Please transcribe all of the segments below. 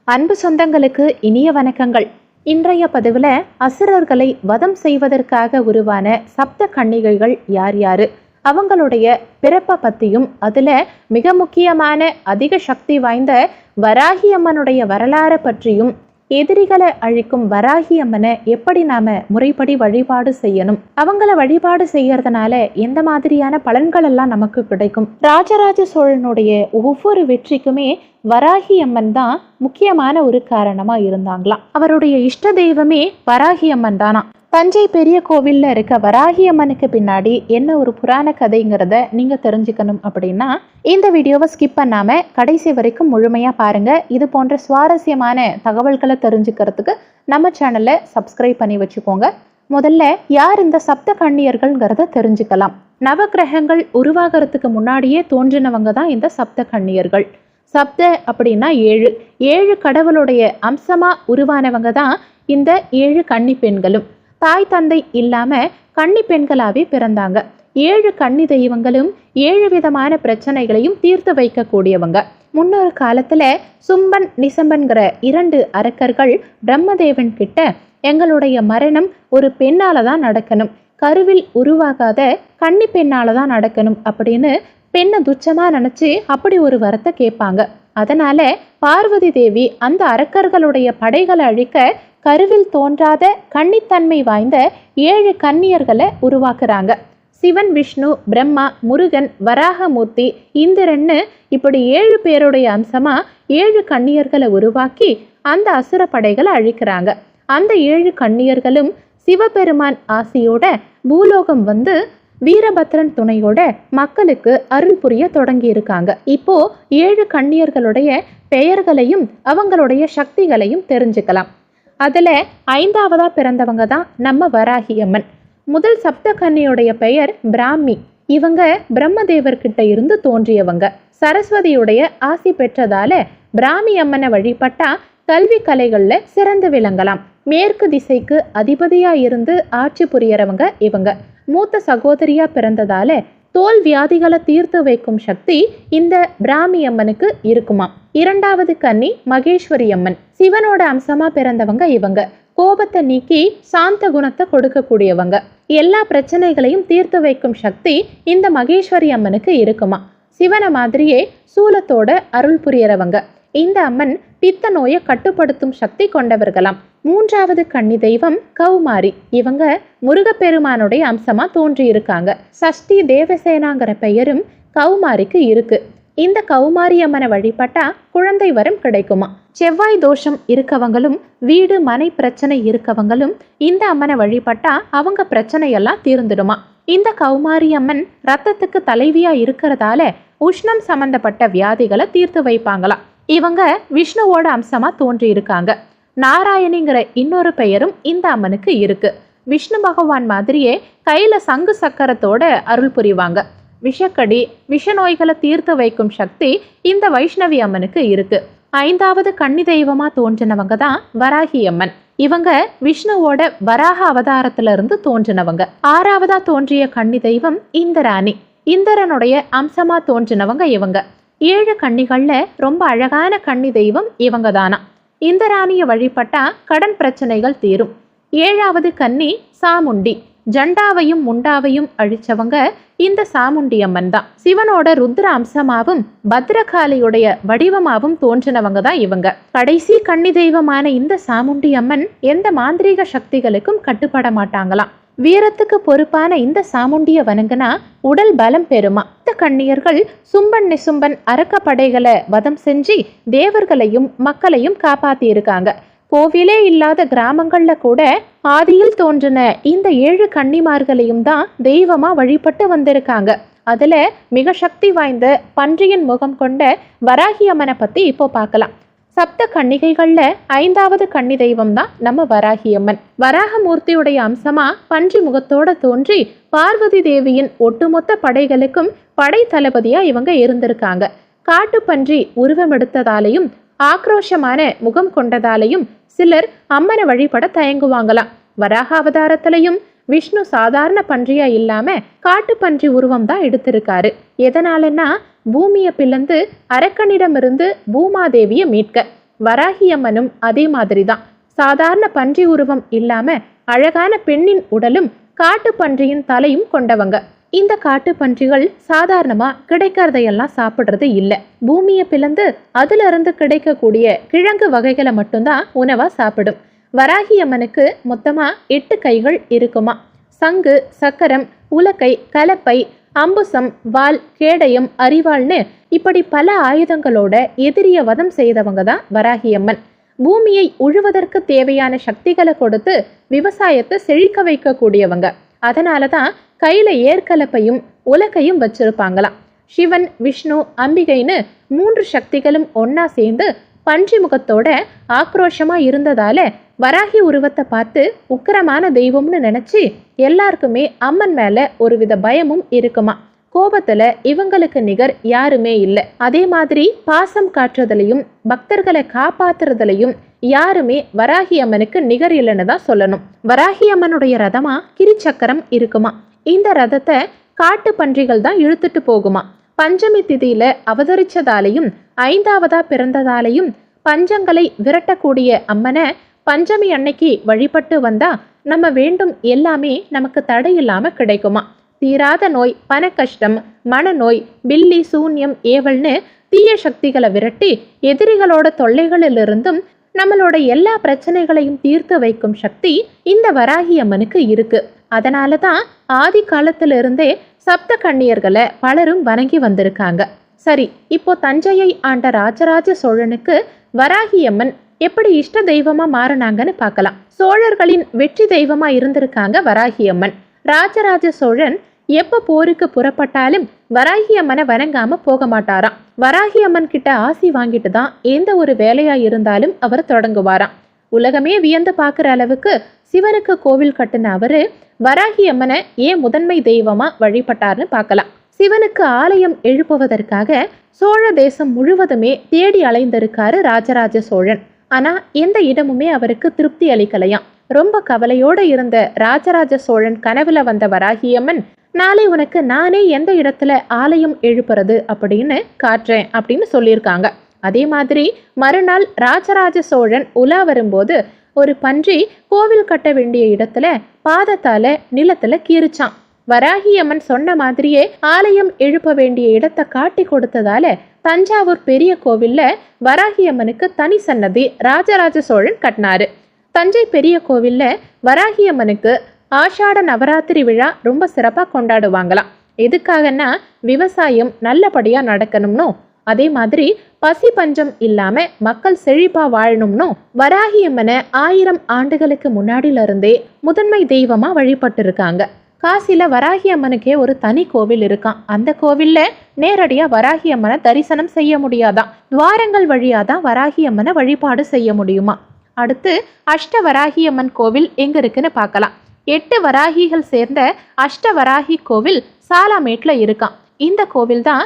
அன்பு சொந்தங்களுக்கு இனிய வணக்கங்கள். இன்றைய பதிவில் அசுரர்களை வதம் செய்வதற்காக உருவான சப்த கன்னிகைகள் யார் யாரு, அவங்களுடைய பிறப்பை பற்றியும் அதில் மிக முக்கியமான அதிக சக்தி வாய்ந்த வராகி அம்மனுடைய வரலாறை பற்றியும், எதிரிகளை அழிக்கும் வராகி அம்மனை எப்படி நாம முறைப்படி வழிபாடு செய்யணும், அவங்கள வழிபாடு செய்யறதுனால எந்த மாதிரியான பலன்கள் எல்லாம் நமக்கு கிடைக்கும், ராஜராஜ சோழனுடைய ஒவ்வொரு வெற்றிக்குமே வராகி அம்மன் தான் முக்கியமான ஒரு காரணமா இருந்தாங்களாம். அவருடைய இஷ்ட தெய்வமே வராகி அம்மன் தானா. தஞ்சை பெரிய கோவில்ல இருக்க வராகி அம்மனுக்கு பின்னாடி என்ன ஒரு புராண கதைங்கிறத நீங்க தெரிஞ்சுக்கணும் அப்படின்னா இந்த வீடியோவை ஸ்கிப் பண்ணாம கடைசி வரைக்கும் முழுமையா பாருங்க. இது போன்ற சுவாரஸ்யமான தகவல்களை தெரிஞ்சுக்கிறதுக்கு நம்ம சேனலை சப்ஸ்கிரைப் பண்ணி வச்சுக்கோங்க. முதல்ல யார் இந்த சப்த கன்னியர்கள்ங்கிறத தெரிஞ்சுக்கலாம். நவகிரகங்கள் உருவாகிறதுக்கு முன்னாடியே தோன்றினவங்க தான் இந்த சப்த கன்னியர்கள். சப்த அப்படின்னா ஏழு கடவுளுடைய அம்சமா உருவானவங்க தான் இந்த 7 கன்னி பெண்களும். தாய் தந்தை இல்லாம கன்னி பெண்களாவே பிறந்தாங்க. 7 கன்னி தெய்வங்களும் 7 விதமான பிரச்சனைகளையும் தீர்த்து வைக்கக்கூடியவங்க. முன்னொரு காலத்துல சும்பன் நிசம்பன்கிற 2 அரக்கர்கள் பிரம்மதேவன் கிட்ட எங்களுடைய மரணம் ஒரு பெண்ணால தான் நடக்கணும், கருவில் உருவாகாத கன்னி பெண்ணால தான் நடக்கணும் அப்படின்னு பெண்ணை துச்சமா நினைச்சு அப்படி ஒரு வரத்தை கேட்பாங்க. அதனால பார்வதி தேவி அந்த அரக்கர்களுடைய படைகளை அழிக்க கருவில் தோன்றாத கன்னித்தன்மை வாய்ந்த 7 கன்னியர்களை உருவாக்குறாங்க. சிவன், விஷ்ணு, பிரம்மா, முருகன், வராகமூர்த்தி, இந்திரன்னு இப்படி 7 பேருடைய அம்சமா 7 கன்னியர்களை உருவாக்கி அந்த அசுர படைகளை அழிக்கிறாங்க. அந்த 7 கன்னியர்களும் சிவபெருமான் ஆசியோட பூலோகம் வந்து வீரபத்ரன் துணையோட மக்களுக்கு அருள் புரிய தொடங்கி இருக்காங்க. இப்போ 7 கன்னியர்களுடைய பெயர்களையும் அவங்களுடைய சக்திகளையும் தெரிஞ்சுக்கலாம். அதுல 5ஆவதா பிறந்தவங்க தான் நம்ம வராகி அம்மன். முதல் சப்த கன்னியுடைய பெயர் பிராமி. இவங்க பிரம்மதேவர்கிட்ட இருந்து தோன்றியவங்க. சரஸ்வதியுடைய ஆசி பெற்றதால பிராமி அம்மனை வழிபட்டா கல்வி கலைகள்ல சிறந்து விளங்கலாம். மேற்கு திசைக்கு அதிபதியா இருந்து ஆட்சி புரியறவங்க இவங்க. மூத்த சகோதரியா பிறந்ததால தோல் வியாதிகளை தீர்த்து வைக்கும் சக்தி இந்த பிராமி அம்மனுக்கு இருக்குமா. 2வது கன்னி மகேஸ்வரி அம்மன். சிவனோட அம்சமா பிறந்தவங்க இவங்க. கோபத்தை நீக்கி சாந்த குணத்தை கொடுக்கக்கூடியவங்க. எல்லா பிரச்சனைகளையும் தீர்த்து வைக்கும் சக்தி இந்த மகேஸ்வரி அம்மனுக்கு இருக்குமா. சிவனை மாதிரியே சூலத்தோட அருள் புரியறவங்க. இந்த அம்மன் பித்த நோயை கட்டுப்படுத்தும் சக்தி கொண்டவர்களாம். 3வது கன்னி தெய்வம் கௌமாரி. இவங்க முருகப்பெருமானுடைய அம்சமா தோன்றி இருக்காங்க. சஷ்டி தேவசேனாங்கிற பெயரும் கௌமாரிக்கு இருக்கு. இந்த கௌமாரி அம்மனை வழிபட்டா குழந்தை வரம் கிடைக்குமா. செவ்வாய் தோஷம் இருக்கவங்களும் வீடு மனை பிரச்சனை இருக்கவங்களும் இந்த அம்மனை வழிபட்டா அவங்க பிரச்சனையெல்லாம் தீர்ந்துடுமா. இந்த கௌமாரி அம்மன் ரத்தத்துக்கு தலைவியா இருக்கிறதால உஷ்ணம் சம்பந்தப்பட்ட வியாதிகளை தீர்த்து வைப்பாங்களாம். இவங்க விஷ்ணுவோட அம்சமா தோன்றி இருக்காங்க. நாராயணிங்கிற இன்னொரு பெயரும் இந்த அம்மனுக்கு இருக்கு. விஷ்ணு பகவான் மாதிரியே கையில சங்கு சக்கரத்தோட அருள் புரிவாங்க. விஷக்கடி, விஷ நோய்களை தீர்த்து வைக்கும் சக்தி இந்த வைஷ்ணவி அம்மனுக்கு இருக்கு. 5வது கன்னி தெய்வமா தோன்றினவங்க தான் வராகி அம்மன். இவங்க விஷ்ணுவோட வராக அவதாரத்துல இருந்து தோன்றினவங்க. 6ஆவதா தோன்றிய கன்னி தெய்வம் இந்திராணி. இந்திரனுடைய அம்சமா தோன்றினவங்க இவங்க. 7 கன்னிகள்ல ரொம்ப அழகான கன்னி தெய்வம் இவங்க தானா. இந்திராணியை வழிபட்டா கடன் பிரச்சனைகள் தீரும். 7வது கன்னி சாமுண்டி. ஜண்டாவையும் முண்டாவையும் அழிச்சவங்க இந்த சாமுண்டி அம்மன் தான். சிவனோட ருத்ர அம்சமாவும் பத்ரகாளியுடைய வடிவமாவும் தோன்றினவங்க தான் இவங்க. கடைசி கன்னி தெய்வமான இந்த சாமுண்டி அம்மன் எந்த மாந்திரீக சக்திகளுக்கும் கட்டுப்பட மாட்டாங்களாம். வீரத்துக்கு பொறுப்பான இந்த சாமுண்டிய வணங்கினா உடல் பலம் பெறுமா. இந்த கன்னியர்கள் சும்பன் நிசும்பன் அரக்க படைகளை வதம் செஞ்சு தேவர்களையும் மக்களையும் காப்பாத்தி இருக்காங்க. கோவிலே இல்லாத கிராமங்கள்ல கூட ஆதியில் தோன்றின இந்த 7 கன்னிமார்களையும் தான் தெய்வமா வழிபட்டு வந்திருக்காங்க. அதுல மிக சக்தி வாய்ந்த பன்றியின் முகம் கொண்ட வராகி அம்மனை பத்தி இப்போ பார்க்கலாம். சப்த கன்னிகைகள்ல 5வது கன்னி தெய்வம் தான் நம்ம வராகி அம்மன். வராகமூர்த்தியுடைய அம்சமா பன்றி முகத்தோட தோன்றி பார்வதி தேவியின் ஒட்டுமொத்த படைகளுக்கும் படை தளபதியா இவங்க இருந்திருக்காங்க. காட்டு பன்றி உருவம் எடுத்ததாலையும் ஆக்ரோஷமான முகம் கொண்டதாலையும் சிலர் அம்மனை வழிபட தயங்குவாங்களாம். வராக அவதாரத்திலையும் விஷ்ணு சாதாரண பன்றியா இல்லாம காட்டு பன்றி உருவம் தான் எடுத்திருக்காரு. எதனாலன்னா பூமியை பிளந்து அரக்கனிடமிருந்து பூமாதேவியை மீட்க. வராகி அம்மனும் அதே மாதிரிதான். சாதாரண பன்றி உருவம் இல்லாம அழகான பெண்ணின் உடலும் காட்டு பன்றியின் தலையும் கொண்டவங்க. இந்த காட்டு பன்றிகள் சாதாரணமா கிடைக்கிறதையெல்லாம் சாப்பிடுறது இல்ல. பூமியை பிளந்து அதுல இருந்து கிடைக்கக்கூடிய கிழங்கு வகைகளை மட்டும்தான் உணவா சாப்பிடும். வராகி அம்மனுக்கு மொத்தமா 8 கைகள் இருக்குமா. சங்கு, சக்கரம், உலக்கை, கலப்பை, அம்புசம், வாள், கேடயம், அரிவாள்னு இப்படி பல ஆயுதங்களோட எதிரிய வதம் செய்தவங்க தான் வராகி அம்மன். பூமியை உழுவதற்கு தேவையான சக்திகளை கொடுத்து விவசாயத்தை செழிக்க வைக்க கூடியவங்க. அதனாலதான் கையில ஏற்கலப்பையும் உலக்கையும் வச்சிருப்பாங்களாம். சிவன், விஷ்ணு, அம்பிகைன்னு 3 சக்திகளும் ஒன்னா சேர்ந்து பன்றி முகத்தோட ஆக்ரோஷமா இருந்ததால வராகி உருவத்தை பார்த்து உக்கிரமான தெய்வம்னு நினைச்சு எல்லாருக்குமே அம்மன் மேல ஒருவித பயமும் இருக்குமா. கோபத்துல இவங்களுக்கு நிகர் யாருமே இல்லை. அதே மாதிரி பாசம் காட்டுறதுலையும் பக்தர்களை காப்பாத்துறதுலையும் யாருமே வராகி அம்மனுக்கு நிகர் இல்லைன்னு தான் சொல்லணும். வராகி அம்மனுடைய ரதமா கிரிச்சக்கரம் இருக்குமா. இந்த ரதத்தை காட்டு பன்றிகள் தான் இழுத்துட்டு போகுமா. பஞ்சமி திதியில அவதரிச்சதாலையும் 5ஆவதா பிறந்ததாலையும் பஞ்சங்களை விரட்டக்கூடிய அம்மனை பஞ்சமி அன்னைக்கு வழிபட்டு வந்தா நம்ம வேண்டும் எல்லாமே நமக்கு தடையில்லாம கிடைக்குமா. தீராத நோய், பண கஷ்டம், மனநோய், பில்லி, சூன்யம், ஏவல்னு தீய சக்திகளை விரட்டி எதிரிகளோட தொல்லைகளிலிருந்தும் நம்மளோட எல்லா பிரச்சனைகளையும் தீர்த்து வைக்கும் சக்தி இந்த வராகி அம்மனுக்கு இருக்கு. அதனாலதான் ஆதி காலத்திலிருந்தே சப்த கன்னியர்களை பலரும் வணங்கி வந்திருக்காங்க. சரி, இப்போ தஞ்சையை ஆண்ட ராஜராஜ சோழனுக்கு வராகி அம்மன் எப்படி இஷ்ட தெய்வமா மாறினாங்கன்னு பார்க்கலாம். சோழர்களின் வெற்றி தெய்வமா இருந்திருக்காங்க வராகி அம்மன். ராஜராஜ சோழன் எப்ப போருக்கு புறப்பட்டாலும் வராகி அம்மனை வணங்காம போக மாட்டாராம். வராகி அம்மன் கிட்ட ஆசி வாங்கிட்டு தான் எந்த ஒரு வேலையா இருந்தாலும் அவர் தொடங்குவாராம். உலகமே வியந்து பார்க்குற அளவுக்கு சிவனுக்கு கோவில் கட்டின அவரு வராகி அம்மனை ஏன் முதன்மை தெய்வமா வழிபட்டார்னு பார்க்கலாம். சிவனுக்கு ஆலயம் எழுப்புவதற்காக சோழ தேசம் முழுவதுமே தேடி அலைந்திருக்காரு ராஜராஜ சோழன். ஆனா எந்த இடமுமே அவருக்கு திருப்தி அளிக்கலையாம். ரொம்ப கவலையோட இருந்த ராஜராஜ சோழன் கனவுல வந்த வராகி அம்மன், நாளை உனக்கு நானே எந்த இடத்துல ஆலயம் எழுப்புறது அப்படின்னு காட்டுறேன் அப்படின்னு சொல்லியிருக்காங்க. அதே மாதிரி மறுநாள் ராஜராஜ சோழன் உலா வரும்போது ஒரு பன்றி கோவில் கட்ட வேண்டிய இடத்துல பாதத்தால நிலத்துல கீறிச்சான். வராகி அம்மன் சொன்ன மாதிரியே ஆலயம் எழுப்ப வேண்டிய இடத்தை காட்டி கொடுத்ததால தஞ்சாவூர் பெரிய கோவில்ல வராகி அம்மனுக்கு தனி சன்னதி ராஜராஜ சோழன் கட்டினாரு. தஞ்சை பெரிய கோவில்ல வராகி அம்மனுக்கு ஆஷாட நவராத்திரி விழா ரொம்ப சிறப்பா கொண்டாடுவாங்களாம். எதுக்காகன்னா விவசாயம் நல்லபடியா நடக்கணும்னோ, அதே மாதிரி பசி பஞ்சம் இல்லாம மக்கள் செழிப்பா வாழணும்னோ வராகி அம்மனை 1000 ஆண்டுகளுக்கு முன்னாடில இருந்தே முதன்மை தெய்வமா வழிபட்டு இருக்காங்க. காசில வராகி அம்மனுக்கே ஒரு தனி கோவில் இருக்கான். அந்த கோவில்ல நேரடியா வராகி அம்மனை தரிசனம் செய்ய முடியாதான். துவாரங்கள் வழியாதான் வராகி அம்மனை வழிபாடு செய்ய முடியுமா. அடுத்து அஷ்ட வராகி அம்மன் கோவில் எங்க இருக்குன்னு பார்க்கலாம். 8 வராகிகள் சேர்ந்த அஷ்ட வராகி கோவில் சாலாமேட்ல இருக்கான். இந்த கோவில் தான்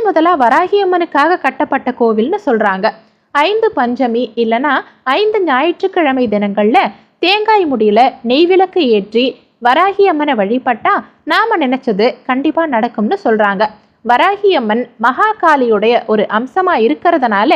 முதலா வராகி அம்மனுக்காக கட்டப்பட்ட கோவில்னு சொல்றாங்க. 5 பஞ்சமி இல்லனா 5 ஞாயிற்றுக்கிழமை தினங்கள்ல தேங்காய் முடியில நெய்விளக்கு ஏற்றி வராகி அம்மனை வழிபட்டா நாம நினைச்சது கண்டிப்பா நடக்கும்னு சொல்றாங்க. வராகி அம்மன் மகாகாளியுடைய ஒரு அம்சமா இருக்கிறதுனால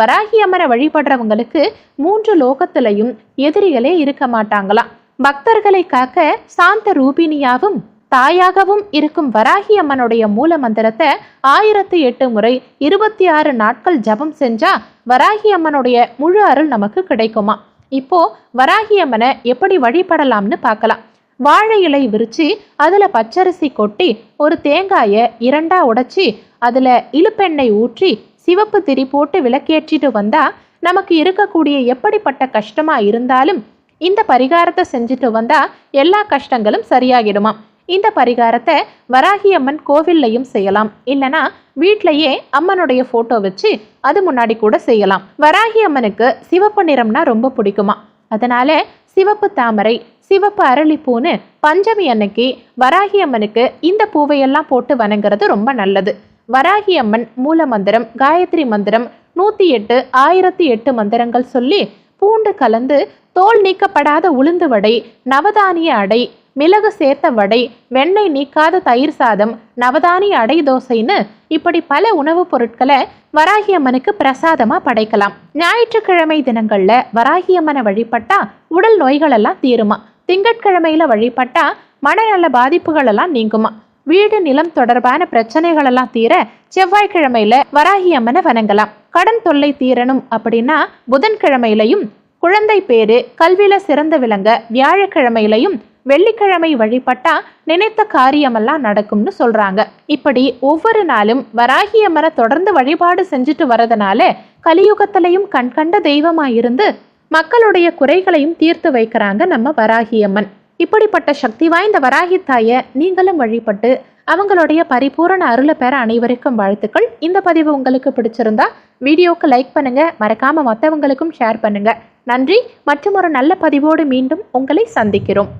வராகி அம்மனை வழிபடுறவங்களுக்கு 3 லோகத்திலையும் எதிரிகளே இருக்க மாட்டாங்களாம். பக்தர்களை காக்க சாந்த ரூபினியாவும் தாயாகவும் இருக்கும் வராகி அம்மனுடைய மூல மந்திரத்தை 1008 முறை 26 நாட்கள் ஜபம் செஞ்சா வராகி அம்மனுடைய முழு அருள் நமக்கு கிடைக்குமா. இப்போ வராகி அம்மனை எப்படி வழிபடலாம்னு பார்க்கலாம். வாழை இலை விரிச்சு அதுல பச்சரிசி கொட்டி ஒரு தேங்காயை 2ஆ உடைச்சி அதுல இழுப்பெண்ணெய் ஊற்றி சிவப்பு திரி போட்டு விளக்கேற்றிட்டு வந்தா நமக்கு இருக்கக்கூடிய எப்படிப்பட்ட கஷ்டமா இருந்தாலும் இந்த பரிகாரத்தை செஞ்சுட்டு வந்தா எல்லா கஷ்டங்களும் சரியாகிடுமாம். இந்த பரிகாரத்தை வராகி அம்மன் கோவில்லையும் செய்யலாம், இல்லனா வீட்லயே அம்மனுடைய போட்டோ வச்சு அது முன்னாடி கூட செய்யலாம். வராகி அம்மனுக்கு சிவப்பு நிறம்னா ரொம்ப பிடிக்குமா. அதனால சிவப்பு தாமரை, சிவப்பு அரளிப்பூன்னு பஞ்சமி அன்னைக்கு வராகி அம்மனுக்கு இந்த பூவையெல்லாம் போட்டு வணங்குறது ரொம்ப நல்லது. வராகி அம்மன் மூல மந்திரம், காயத்ரி மந்திரம் 108 1008 மந்திரங்கள் சொல்லி பூண்டு கலந்து தோல் நீக்கப்படாத உளுந்து வடை, நவதானிய அடை, மிளகு சேர்த்த வடை, வெண்ணெய் நீக்காத தயிர் சாதம், நவதானிய அடை தோசைன்னு இப்படி பல உணவுப் பொருட்களை வராகி அம்மனுக்கு பிரசாதமா படைக்கலாம். ஞாயிற்றுக்கிழமை தினங்கள்ல வராகி அம்மனை வழிபட்டா உடல் நோய்கள் எல்லாம் தீருமா. திங்கட்கிழமையில வழிபட்டா மனநல பாதிப்புகள் எல்லாம் நீங்குமா. வீடு நிலம் தொடர்பான பிரச்சனைகள் எல்லாம் தீர செவ்வாய்க்கிழமையில வராகி அம்மனை வணங்கலாம். கடன் தொல்லை தீரணும் அப்படின்னா புதன்கிழமையிலையும், குழந்தை பேரு கல்வியில சிறந்து விளங்க வியாழக்கிழமையிலையும், வெள்ளிக்கிழமை வழிபட்டா நினைத்த காரியமெல்லாம் நடக்கும்னு சொல்றாங்க. இப்படி ஒவ்வொரு நாளும் வராகி அம்மனை தொடர்ந்து வழிபாடு செஞ்சுட்டு வரதுனால கலியுகத்திலையும் கண்கண்ட தெய்வமா இருந்து மக்களுடைய குறைகளையும் தீர்த்து வைக்கிறாங்க நம்ம வராகி அம்மன். இப்படிப்பட்ட சக்தி வாய்ந்த வராகி தாயை நீங்களும் வழிபட்டு அவங்களுடைய பரிபூரண அருளை பெற அனைவருக்கும் வாழ்த்துக்கள். இந்த பதிவு உங்களுக்கு பிடிச்சிருந்தா வீடியோக்கு லைக் பண்ணுங்க, மறக்காம மற்றவங்களுக்கும் ஷேர் பண்ணுங்க. நன்றி. மற்றும் ஒரு நல்ல பதிவோடு மீண்டும் உங்களை சந்திக்கிறோம்.